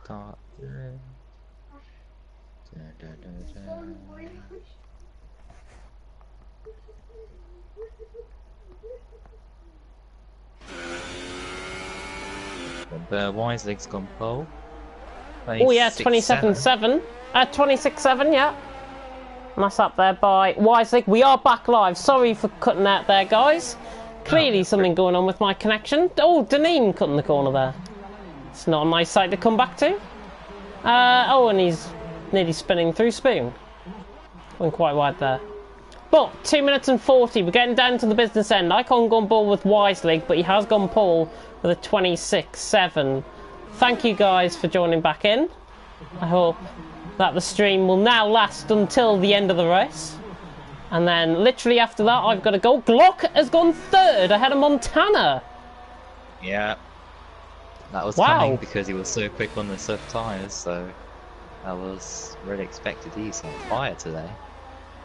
Start. The Wiselig's gone pole. Oh yeah, 27.7. 26.7, yeah. And that's up there by Wiselig. We are back live. Sorry for cutting out there, guys. Clearly something going on with my connection. Oh, Deneen cutting the corner there. It's not a nice sight to come back to. Oh, and he's nearly spinning through Spoon. Went quite wide there. But 2 minutes and 40. We're getting down to the business end. I can't go on ball with Wiselig, but he has gone pole with a 26.7. Thank you guys for joining back in. I hope that the stream will now last until the end of the race. And then literally after that I've got to go. Glock has gone third ahead of Montana. Yeah. That was coming because he was so quick on the soft tyres, so I was really expected. He's on fire today.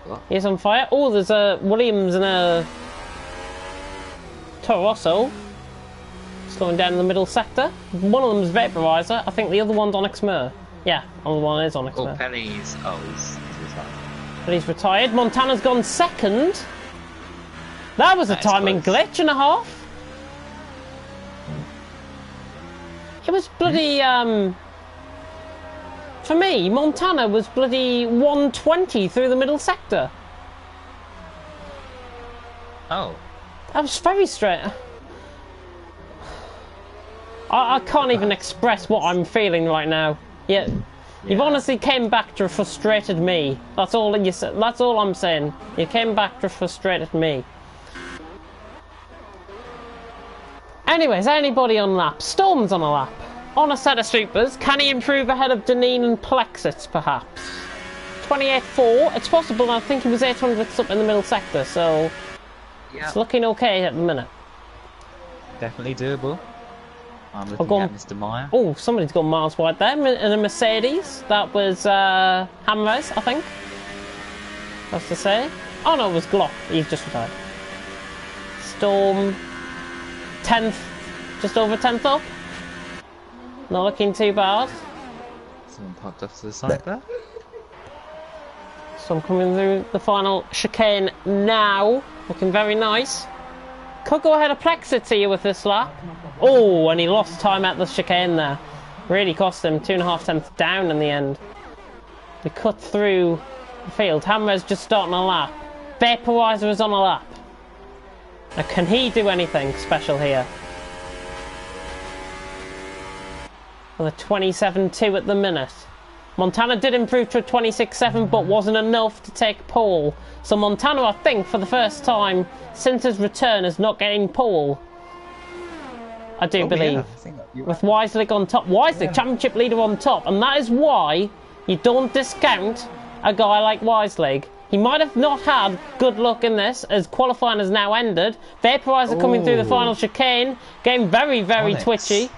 What? He's on fire. Oh, there's a Williams and a Toro Rosso slowing down in the middle sector. One of them's Vaporizer. I think the other one's Onyx Mer. Yeah, the other one is Onyx Mer. Oh, Penny's... Oh, he's retired. But he's retired. Montana's gone second. That was a timing glitch and a half. It was bloody, for me, Montana was bloody 120 through the middle sector. Oh. That was very straight. I can't even express what I'm feeling right now. Yeah. You've honestly came back to frustrated me. That's all you said. That's all I'm saying. You came back to frustrated me. Anyways, anybody on lap? Storm's on a lap. On a set of supers. Can he improve ahead of Deneen and Plexus, perhaps? 28.4. It's possible. I think he was 800th up in the middle sector, so it's looking okay at the minute. Definitely doable. I'm looking at Mr. Meyer. Oh, somebody's gone miles wide there in a Mercedes. That was Hamres, I think. That's to say. Oh no, it was Glock. He's just retired. Storm 10th, just over 10th up. Not looking too bad. Someone parked off to the side there. So I'm coming through the final chicane now. Looking very nice. Could go ahead of Plexit here with this lap. Oh, and he lost time at the chicane there. Really cost him 2.5 tenths down in the end. He cut through the field. Hammer's just starting a lap. Vaporizer is on a lap. Now, can he do anything special here? With a 27.2 at the minute. Montana did improve to a 26.7, but wasn't enough to take pole. So Montana, I think, for the first time since his return, is not getting pole. I do believe. Yeah, with Wiselig on top. Wiselig, championship leader on top. And that is why you don't discount a guy like Wiselig. He might have not had good luck in this, as qualifying has now ended. Vaporizer coming through the final chicane, getting very, very twitchy.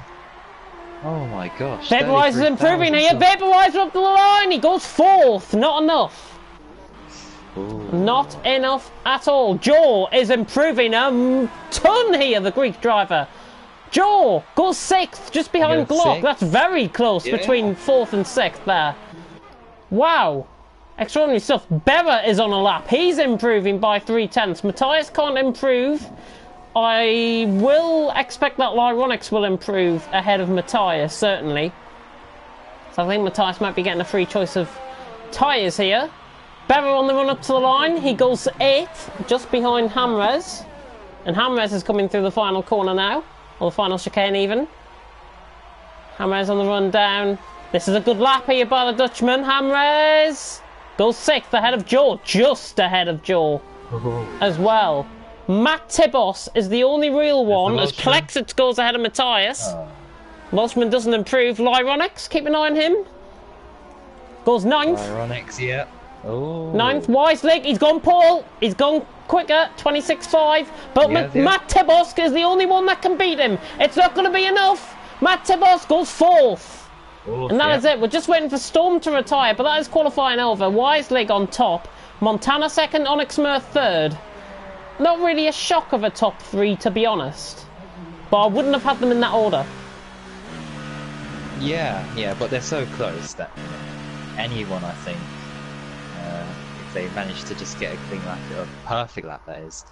Oh my gosh. Vaporizer's improving here. Vaporizer up to the line. He goes fourth. Not enough. Ooh. Not enough at all. Joe is improving a ton here, the Greek driver. Joe goes sixth, just behind Glock. That's very close between fourth and sixth there. Wow. Extraordinary stuff. Berra is on a lap. He's improving by 3 tenths. Matthias can't improve. I will expect that Lyronics will improve ahead of Matthias, certainly. So I think Matthias might be getting a free choice of tyres here. Berra on the run up to the line. He goes 8th, just behind Hamres. And Hamres is coming through the final corner now. Or the final chicane even. Hamres on the run down. This is a good lap here by the Dutchman. Hamres goes 6th ahead of Joe. Just ahead of Joe as well. Matt Tibos is the only real one as Plexit goes ahead of Matthias. Welshman doesn't improve. Lyronics, keep an eye on him. Goes 9th. Lyronics, yeah. Oh. 9th. Wiselig, he's gone pole. He's gone quicker, 26.5. But Matt Tibos is the only one that can beat him. It's not going to be enough. Matt Tibos goes 4th. And that is it. We're just waiting for Storm to retire, but that is qualifying over. Wiselig on top. Montana 2nd, Onyx Mer 3rd. Not really a shock of a top 3, to be honest. But I wouldn't have had them in that order. Yeah, but they're so close that anyone, I think, if they manage to just get a clean lap, a perfect lap that is,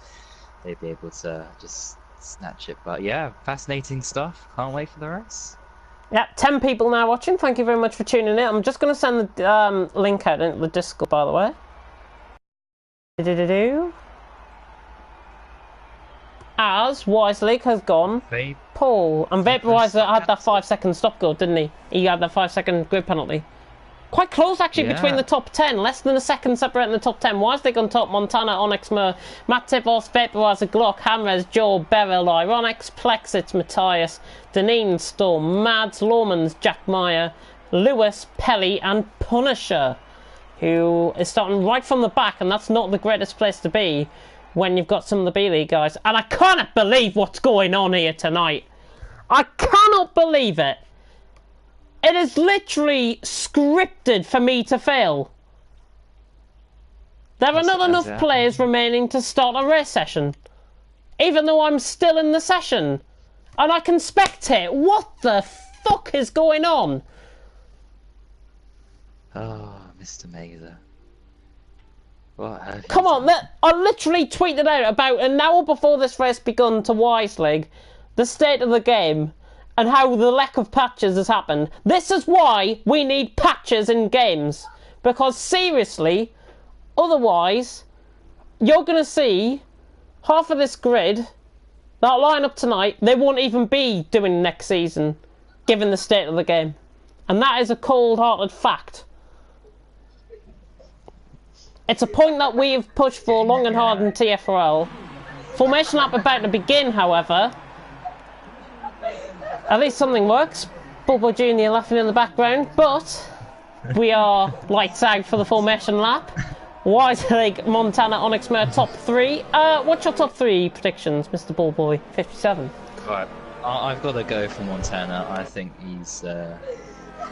they'd be able to just snatch it. But yeah, fascinating stuff. Can't wait for the race. Yeah, 10 people now watching. Thank you very much for tuning in. I'm just going to send the link out into the Discord, by the way. As Wise League has gone, Paul. And Vaporizer had that 5-second stop go, didn't he? He had that 5-second grid penalty. Quite close, actually, between the top 10. Less than a second separating the top 10. Wise League on top, Montana, Onyx, Mur, Matt Tivos, Vaporizer, Glock, Hamres, Joe, Beryl, Ironics, Plexit, Matthias, Deneen, Storm, Mads, Lawmans, Jack Meyer, Lewis, Pelly, and Punisher, who is starting right from the back, and that's not the greatest place to be when you've got some of the B-League guys. And I cannot believe what's going on here tonight. I cannot believe it. It is literally scripted for me to fail. There are not enough players remaining to start a race session, even though I'm still in the session. And I can spectate. What the fuck is going on? Oh, Mr. Mazer. What have you Come on, done? I literally tweeted out about an hour before this race begun to Wise League the state of the game and how the lack of patches has happened. This is why we need patches in games. Because seriously, otherwise, you're going to see half of this grid that line up tonight, they won't even be doing next season, given the state of the game. And that is a cold-hearted fact. It's a point that we've pushed for long and hard in TFRL. Formation lap about to begin, however. At least something works. Bulbo Jr. laughing in the background, but we are lights out for the formation lap. Wise League, Montana, Onyx Mare, top 3. What's your top 3 predictions, Mr. Ballboy? 57. Right, I've got to go for Montana. I think he's,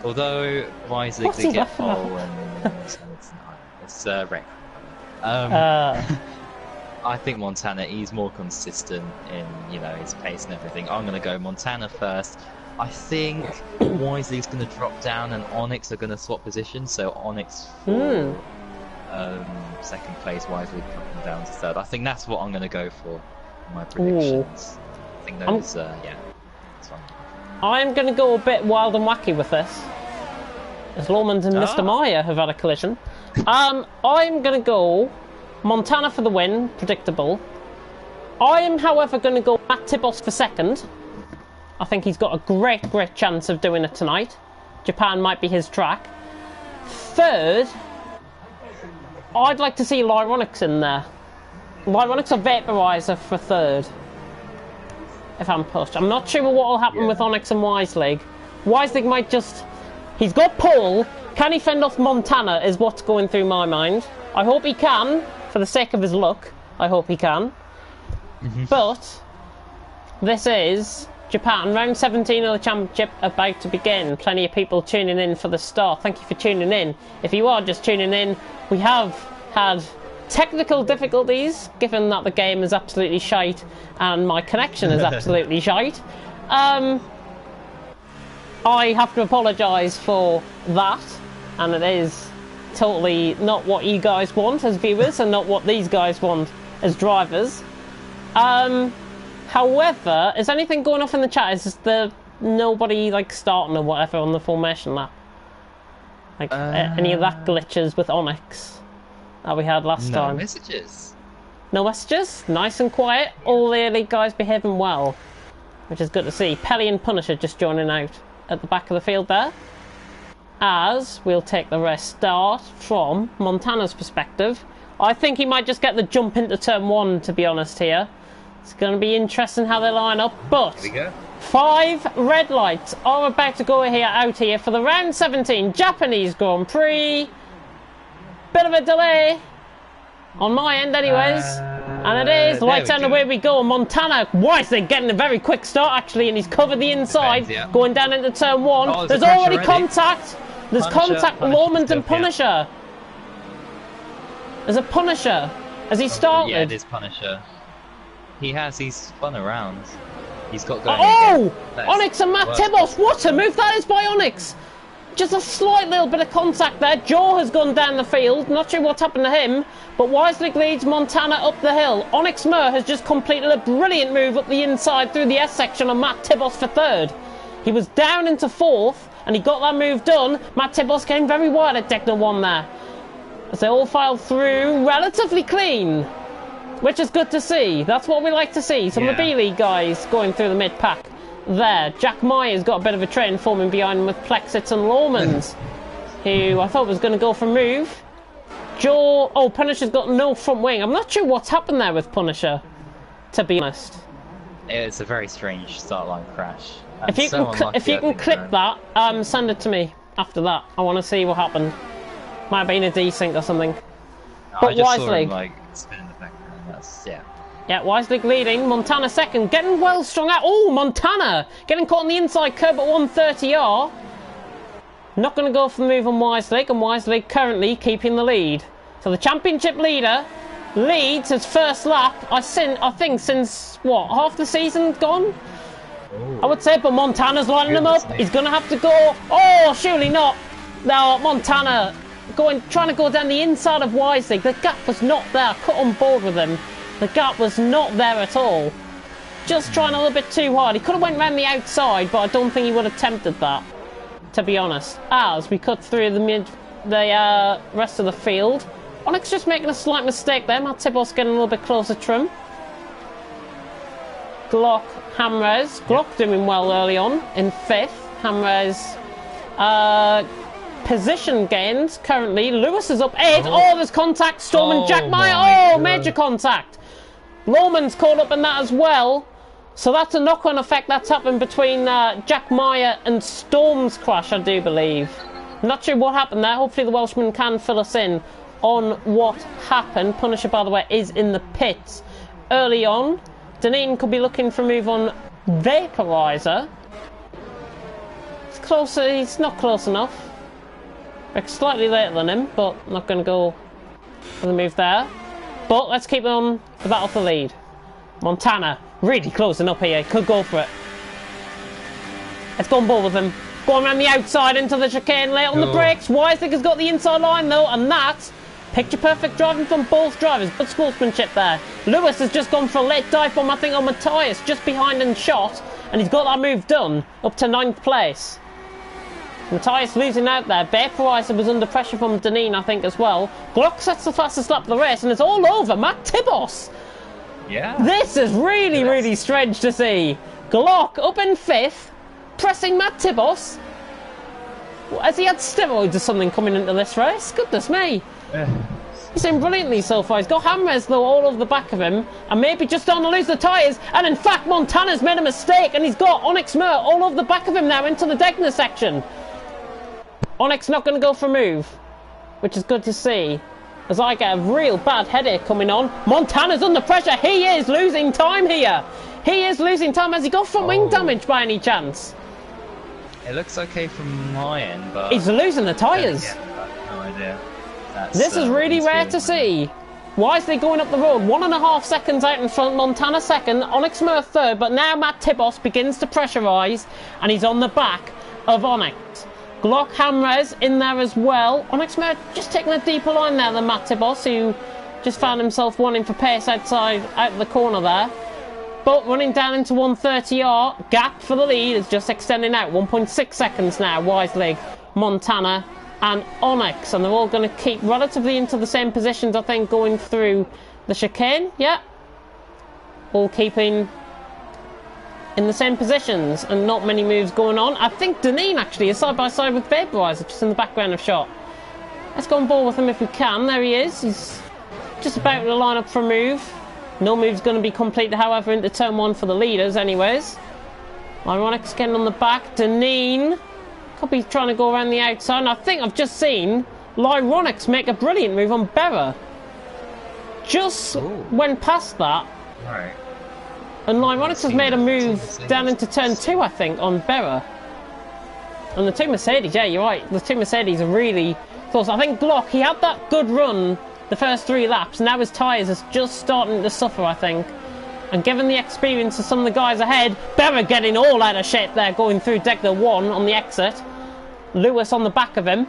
although Wise League did get pole and it's Rick. I think Montana, he's more consistent in, his pace and everything. I'm going to go Montana first. I think Wise League's going to drop down and Onyx are going to swap positions. So Onyx for second place, Wise League dropping down to third. I think that's what I'm going to go for in my predictions. I think those, that's fine. I'm going to go a bit wild and wacky with this, as Lawmans and Mr. Meyer have had a collision. I'm going to go Montana for the win, predictable. I am, however, going to go Matt Tibos for second. I think he's got a great chance of doing it tonight. Japan might be his track. Third, I'd like to see Lyronics in there. Lyronics or Vaporizer for third, if I'm pushed. I'm not sure what will happen with Onyx and Wise League. Wise League might just... He's got pole. Can he fend off Montana is what's going through my mind. I hope he can, for the sake of his luck. I hope he can. But this is Japan, round 17 of the championship about to begin. Plenty of people tuning in for the start. Thank you for tuning in. If you are just tuning in, we have had technical difficulties, given that the game is absolutely shite and my connection is absolutely shite. I have to apologise for that, and it is totally not what you guys want as viewers and not what these guys want as drivers. However, is anything going off in the chat? Is there nobody starting or whatever on the formation lap? Any of that glitches with Onyx that we had last time? No messages. No messages? Nice and quiet. All the elite guys behaving well, which is good to see. Pelly and Punisher just joining out at the back of the field there. As we'll take the rest start from Montana's perspective. I think he might just get the jump into turn 1, to be honest here. It's going to be interesting how they line up, but here we go. 5 red lights are about to go out here for the round 17 Japanese Grand Prix. Bit of a delay on my end anyways, and it is lights out, away we go. Montana wisely getting a very quick start actually, and he's covered the inside, going down into turn 1. There's already contact. There's contact with Lawmans and Punisher. There's a Punisher. Has he started? Yeah, it is Punisher. He's spun around. He's got going Oh! again. Onyx and Matt Tibos. What a move that is by Onyx. Just a slight little bit of contact there. Joe has gone down the field. Not sure what's happened to him. But Wisely leads Montana up the hill. Onyx Mur has just completed a brilliant move up the inside through the S section on Matt Tibos for third. He was down into fourth and he got that move done. Matt Tibos getting very wide at Deckner 1 there. As they all filed through relatively clean. Which is good to see. That's what we like to see. Some of the B-League guys going through the mid-pack. There, Jack Meyer's got a bit of a train forming behind him with Plexit and Lawmans, who I thought was going to go for a move. Punisher's got no front wing. I'm not sure what's happened there with Punisher, to be honest. It's a very strange start line crash. If you can clip that, send it to me after that. I want to see what happened. Might have been a desync or something. But I just Wisely, saw him, like, spin in the background. That's, yeah, Wisely leading. Montana second, getting well strung out. Oh, Montana getting caught on the inside curb at 130R. Not going to go for the move on Wisely, and Wisely currently keeping the lead. So the championship leader leads his first lap. I think since what, half the season gone? I would say, but Montana's lining him up. He's going to have to go. Oh, surely not. No, Montana trying to go down the inside of Wisely. The gap was not there. Cut on board with him. The gap was not there at all. Just trying a little bit too hard. He could have went around the outside, but I don't think he would have attempted that, to be honest. As we cut through the rest of the field. Onyx just making a slight mistake there. Matt Tibos getting a little bit closer to him. Glock, Hamres. Glock doing well early on in fifth. Hamres position gains currently. Lewis is up 8. Oh, there's contact. Storm and Jack Meyer. Oh, major contact. Lawman's caught up in that as well. So that's a knock-on effect that's happened between Jack Meyer and Storm's crash, I do believe. Not sure what happened there. Hopefully the Welshman can fill us in on what happened. Punisher, by the way, is in the pits early on. Deneen could be looking for a move on Vaporizer. It's closer. He's not close enough. Rick's slightly later than him, but not going to go for the move there. But let's keep on the battle for lead. Montana really closing up here. Could go for it. Let's go on board with him. Going around the outside into the chicane, late on the brakes. Wisely has got the inside line though, and that's picture perfect driving from both drivers. Good sportsmanship there. Lewis has just gone for a late dive bomb, I think, on Matthias, just behind and shot, and he's got that move done up to 9th place. Matthias losing out there. Vaporizer was under pressure from Deneen, I think, as well. Glock sets the fastest lap of the race, and it's all over. Matt Tibos. Yeah. This is really, really strange to see. Glock up in 5th, pressing Matt Tibos. Has he had steroids or something coming into this race? Goodness me. He's doing brilliantly so far. He's got Hamres, though, all over the back of him, and maybe just on to lose the tyres. And in fact, Montana's made a mistake, and he's got Onyx Mur all over the back of him now into the Degner section. Onyx not going to go for a move, which is good to see, as I get a real bad headache coming on. Montana's under pressure. He is losing time here. He is losing time. Has he got front wing damage by any chance? It looks okay from my end, but he's losing the tyres. No idea. This is really rare to see. Why is they going up the road? 1.5 seconds out in front. Montana second. Onyx Mur third. But now Matt Tibos begins to pressurise, and he's on the back of Onyx. Glock Hamres in there as well. Onyx Mur just taking a deeper line there than Matt Tibos, who just found himself wanting for pace out of the corner there. But running down into 130R, gap for the lead is just extending out. 1.6 seconds now, Wisely, Montana and Onyx. And they're all going to keep relatively into the same positions, I think, going through the chicane. Yeah. All keeping in the same positions and not many moves going on. I think Deneen actually is side by side with Vaporizer, just in the background of shot. Let's go on board with him if we can. There he is. He's just about to line up for a move. No move's going to be completed, however, into turn 1 for the leaders anyways. Lyronix getting on the back. Deneen could be trying to go around the outside. And I think I've just seen Lyronix make a brilliant move on Berra. Just went past that. Right. And Lyronix has made a move down into turn 2, I think, on Berra. And the two Mercedes, yeah, you're right. The two Mercedes are really close. I think Glock, he had that good run the first 3 laps. Now his tyres are just starting to suffer, I think. And given the experience of some of the guys ahead, Berra getting all out of shape there, going through Decker 1 on the exit. Lewis on the back of him.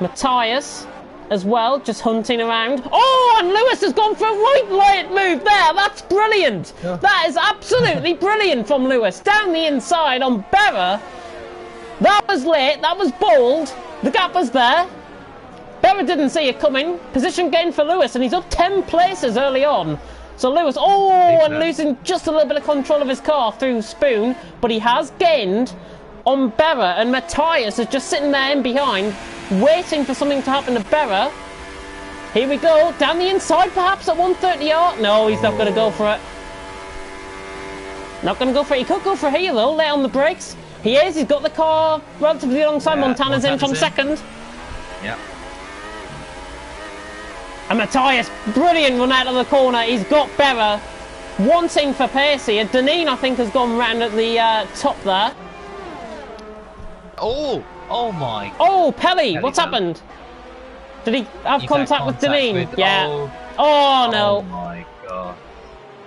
Matthias as well, just hunting around. Oh, and Lewis has gone for a right light move there. That's brilliant. Yeah. That is absolutely brilliant from Lewis. Down the inside on Berra. That was late. That was bold. The gap was there. Berra didn't see it coming. Position gain for Lewis, and he's up 10 places early on. So Lewis, and losing just a little bit of control of his car through Spoon, but he has gained on Berra, and Matthias is just sitting there in behind, waiting for something to happen to Berra. Here we go, down the inside perhaps at 130R. No, he's not going to go for it. Not going to go for it. He could go for it here though, lay on the brakes. He is, he's got the car relatively alongside. Montana's in from second. Yeah. And Matthias, brilliant run out of the corner. He's got Berra wanting for pace here. Deneen, I think, has gone round at the top there. Oh my. Oh, Pelly, what's happened? Did he have contact with Deneen? Yeah. Oh, no. Oh my god.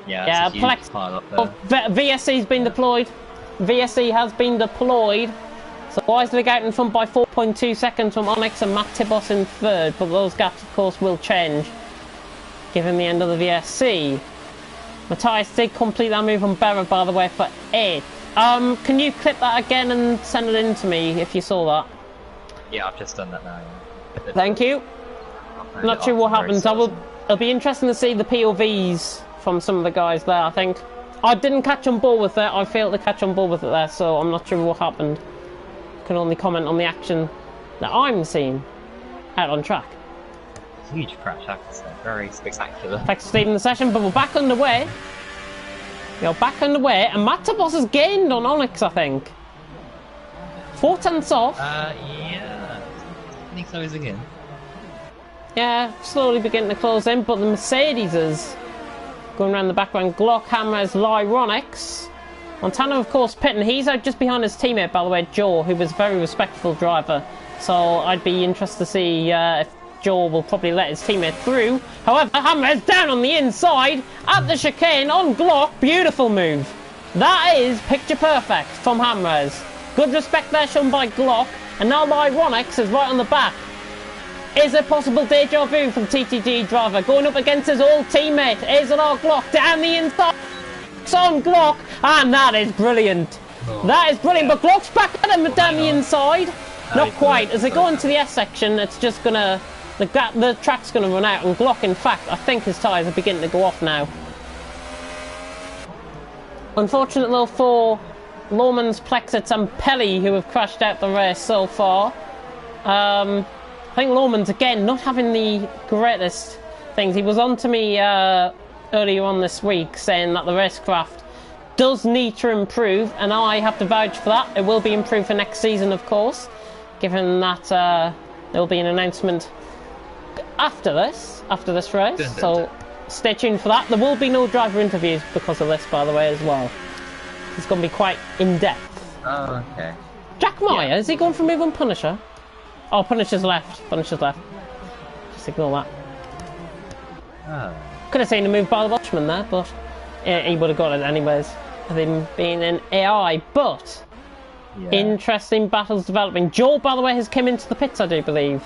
Yeah, it's a huge pile up there. VSC's been deployed. VSC has been deployed. So Wiselig out in front by 4.2 seconds from Onyx and Matt Tibos in third, but those gaps of course will change given the end of the VSC. Matthias did complete that move on Berra, by the way, for 8th. Can you clip that again and send it in to me if you saw that? Yeah, I've just done that now. Yeah. Thank you. Not sure what happens. It'll be interesting to see the POVs from some of the guys there, I think. I didn't catch on board with it. I failed to catch on board with it there, so I'm not sure what happened. Can only comment on the action that I'm seeing out on track. Huge crash, I have to say. Very spectacular. Thanks for leaving the session, but we're back underway. You're back underway, and Matt Tabos has gained on Onyx, I think. 4 tenths off. Yeah. I think so is again. Yeah, slowly beginning to close in, but the Mercedes is going around the background. Glock, Hammer's, Lyronix. Montana, of course, pitting. He's out just behind his teammate, by the way, Joe, who was a very respectful driver. So I'd be interested to see if Joe will probably let his teammate through. However, Hammer's down on the inside at the chicane on Glock. Beautiful move. That is picture perfect from Hammer's. Good respect there shown by Glock. And now Lyronix is right on the back. Is a possible deja vu from TTG driver going up against his old teammate. AZR Glock down the inside. On Glock, and that is brilliant. That is brilliant, but Glock's back at him down the inside. Not quite. As they go into the S section, it's just gonna the track's gonna run out, and Glock, in fact, I think his tyres are beginning to go off now. Unfortunate though for Lomans, Plexits, and Pelly, who have crashed out the race so far. I think Lomans again not having the greatest things. He was on to me earlier on this week saying that the racecraft does need to improve, and I have to vouch for that. It will be improved for next season, of course, given that there will be an announcement after this race. So stay tuned for that. There will be no driver interviews because of this, by the way, as well. It's going to be quite in-depth. Oh, okay. Jack Meyer, is he going for a move on Punisher? Oh, Punisher's left. Punisher's left. Just ignore that. Oh. Could have seen a move by the Watchman there, but he would have got it anyways, with him being an AI. But interesting battles developing. Joel, by the way, has come into the pits, I do believe.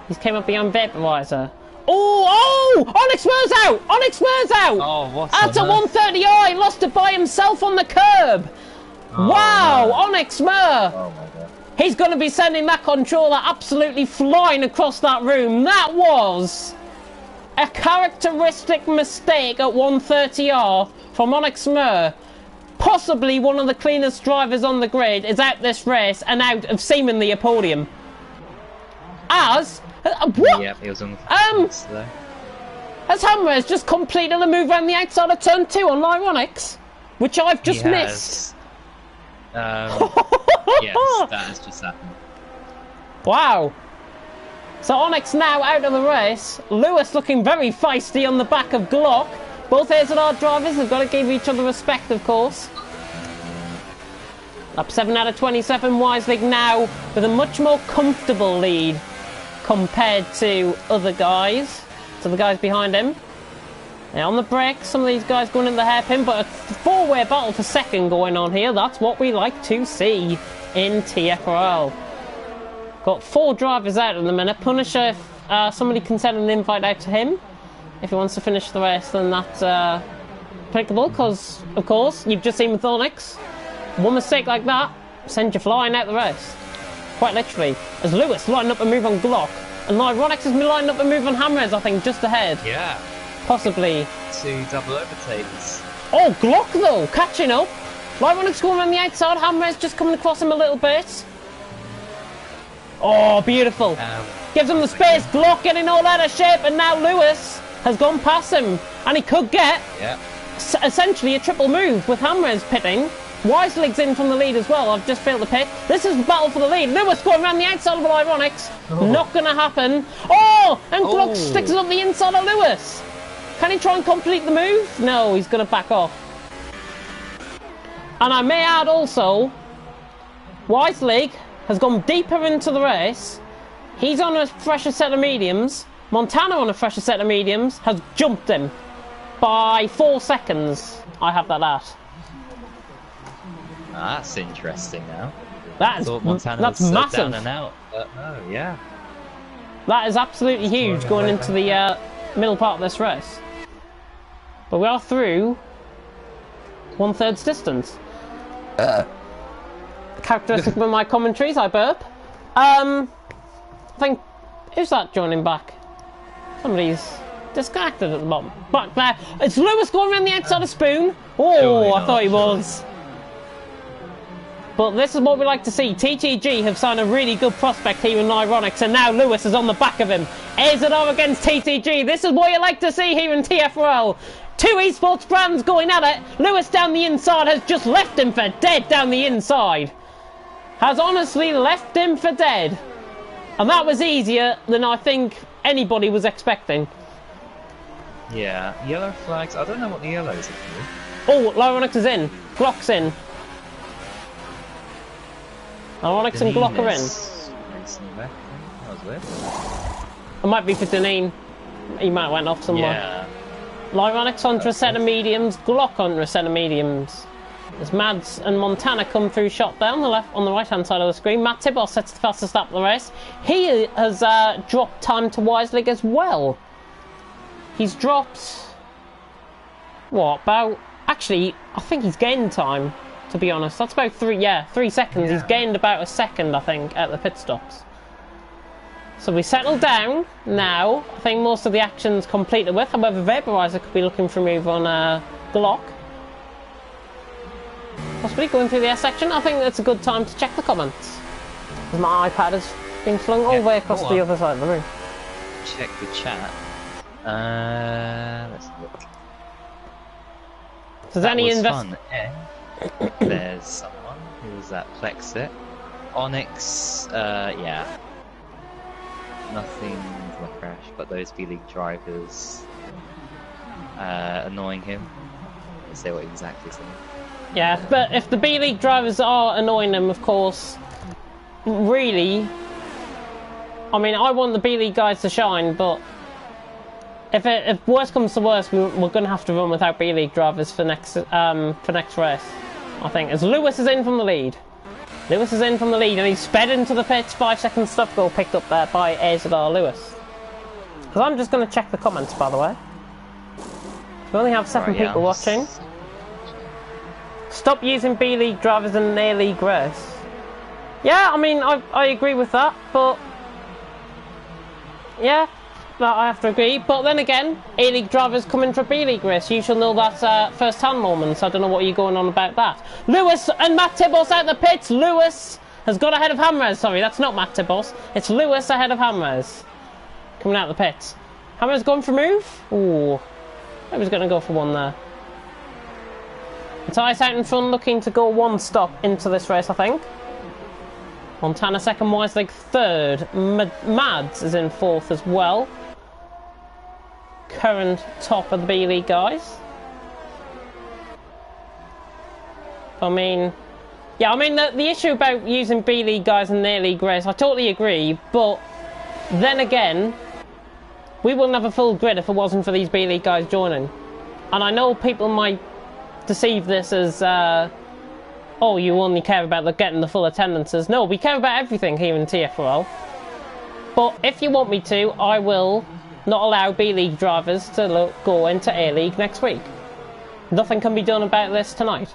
He's came up behind Vaporizer. Oh! Onyx Mur's out! Onyx Mur's out! Oh, what's That's a 130i! He lost it by himself on the curb! Oh, wow! No. Onyx Mur! Oh my god. He's going to be sending that controller absolutely flying across that room. That was a characteristic mistake at 130R from Onyx Mur. Possibly one of the cleanest drivers on the grid is out this race and out of seemingly a podium. As what? Yep, he was on the as Hammer has just completed a move around the outside of turn 2 on Lyronix, which I've just missed. Yes, that has just happened. Wow. So Onyx now out of the race. Lewis looking very feisty on the back of Glock. Both AZR drivers have got to give each other respect, of course. Up 7 out of 27. Wiselig now with a much more comfortable lead compared to other guys. To the guys behind him. Yeah, on the break, some of these guys going in the hairpin, but a four-way battle for second going on here. That's what we like to see in TFRL. Got 4 drivers out at the minute. Punisher, if somebody can send an invite out to him if he wants to finish the race, then that's applicable, because, of course, you've just seen with Onyx, one mistake like that sends you flying out the race. Quite literally. As Lewis lining up a move on Glock, and Lyronix has been lining up a move on Hammerheads, I think, just ahead. Yeah. Possibly. 2 double overtakes. Oh, Glock though, catching up. Lyronix going around the outside, Hammerheads just coming across him a little bit. Oh, beautiful. Gives him the space, Glock getting all out of shape, and now Lewis has gone past him. And he could get essentially a triple move with Hammerheads pitting. Wiseleig's in from the lead as well. I've just failed the pit. This is the battle for the lead. Lewis going around the outside of Lyronix. Not going to happen. Oh, and Glock sticks it up the inside of Lewis. Can he try and complete the move? No, he's going to back off. And I may add also, Wiseleig has gone deeper into the race. He's on a fresher set of mediums. Montana on a fresher set of mediums has jumped him by 4 seconds. I have that at. That's interesting now. That's massive. Down and out, but no, yeah. That is absolutely huge going into the middle part of this race. But we are through 1/3 distance. Characteristic of my commentaries, I burp. I think, who's that joining back? Somebody's disconnected at the bottom. Back there. It's Lewis going around the outside of Spoon. Oh, I thought he was. But this is what we like to see. TTG have signed a really good prospect here in Ironics, and now Lewis is on the back of him. AZR against TTG. This is what you like to see here in TFRL. 2 esports brands going at it. Lewis down the inside has just left him for dead down the inside. Has honestly left him for dead. And that was easier than I think anybody was expecting. Yeah, yellow flags. I don't know what the yellows are for. Oh, Lyronix is in. Glock's in. Lyronix and Glock are in. That was weird. It might be for Deneen. He might have went off somewhere. Yeah. Lyronix onto a set of mediums. Glock onto a set of mediums. As Mads and Montana come through shot down the left on the right hand side of the screen. Matt Tibos sets the fastest lap of the race. He has dropped time to Wiseleig as well. He's dropped what, about, actually I think he's gained time, to be honest. That's about 3 seconds. He's gained about a second, I think, at the pit stops. So we settle down now. I think most of the action's completed with. However, Vaporizer could be looking for a move on Glock. Possibly going through the S section. I think that's a good time to check the comments, because my iPad has been flung all the way across the other side of the room. Check the chat. Let's look. If there's any fun. There's someone. Who was that? Plexit. Onyx. Yeah. Nothing from a crash, but those B-League drivers annoying him. Let's say what exactly saying. Yeah, but if the B-League drivers are annoying him, of course, really, I mean, I want the B-League guys to shine, but if worse comes to worse, we're going to have to run without B-League drivers for next race, I think, as Lewis is in from the lead. Lewis is in from the lead, and he's sped into the pits. 5 second stop goal picked up there by AZR Lewis. Because I'm just going to check the comments, by the way. We only have 7 people watching. Stop using B-League drivers in an A-League race. Yeah, I mean, I agree with that, but yeah, I have to agree. But then again, A-League drivers come in for a B-League race. You should know that first-hand moments. I don't know what you're going on about that. Lewis and Matt Tibos out the pits. Lewis has got ahead of Hammerheads. Sorry, that's not Matt Tibos. It's Lewis ahead of Hammerheads. Coming out the pits. Hammerheads going for a move? Ooh, I was going to go for one there. It's Ice out in front, looking to go 1 stop into this race, I think. Montana second, Wiseleig third. Mads is in 4th as well. Current top of the B-League guys. I mean, yeah, I mean, the issue about using B-League guys in the A-League race, I totally agree, but then again, we wouldn't have a full grid if it wasn't for these B-League guys joining. And I know people might deceive this as, oh, you only care about getting the full attendances. No, we care about everything here in TFRL. But if you want me to, I will not allow B-League drivers to go into A-League next week. Nothing can be done about this tonight.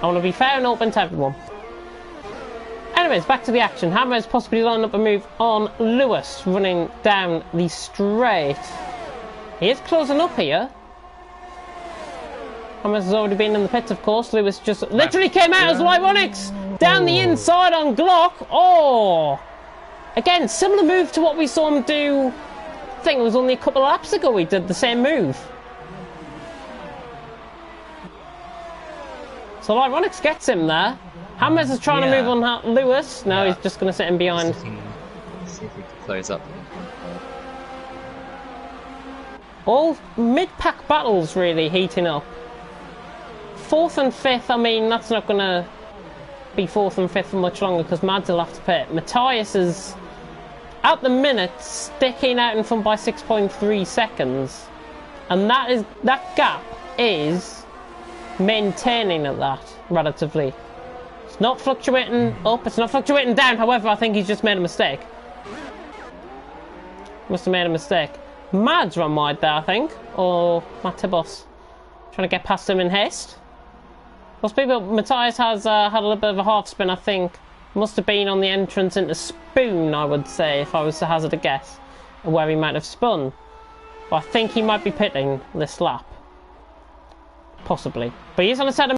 I want to be fair and open to everyone. Anyways, back to the action. Hammer's possibly lined up a move on Lewis, running down the straight. He is closing up here. Hammer's has already been in the pits, of course. Lewis just literally came out as Lyronix down the inside on Glock. Oh! Again, similar move to what we saw him do. I think it was only a couple of laps ago he did the same move. So Lyronix gets him there. Hammers is trying to move on Lewis. No, he's just going to sit him behind. See if we can close up. All mid-pack battles really heating up. 4th and 5th, I mean, that's not going to be 4th and 5th for much longer because Mads will have to pit. Matthias is, at the minute, sticking out in front by 6.3 seconds. And that gap is maintaining at that, relatively. It's not fluctuating up, it's not fluctuating down, however, I think he's just made a mistake. Must have made a mistake. Mads run wide there, I think. Or Matibos. Trying to get past him in haste. Most people, Matthias has had a little bit of a half spin, I think. Must have been on the entrance into Spoon, I would say, if I was to hazard a guess, where he might have spun. But I think he might be pitting this lap. Possibly. But he's on a set of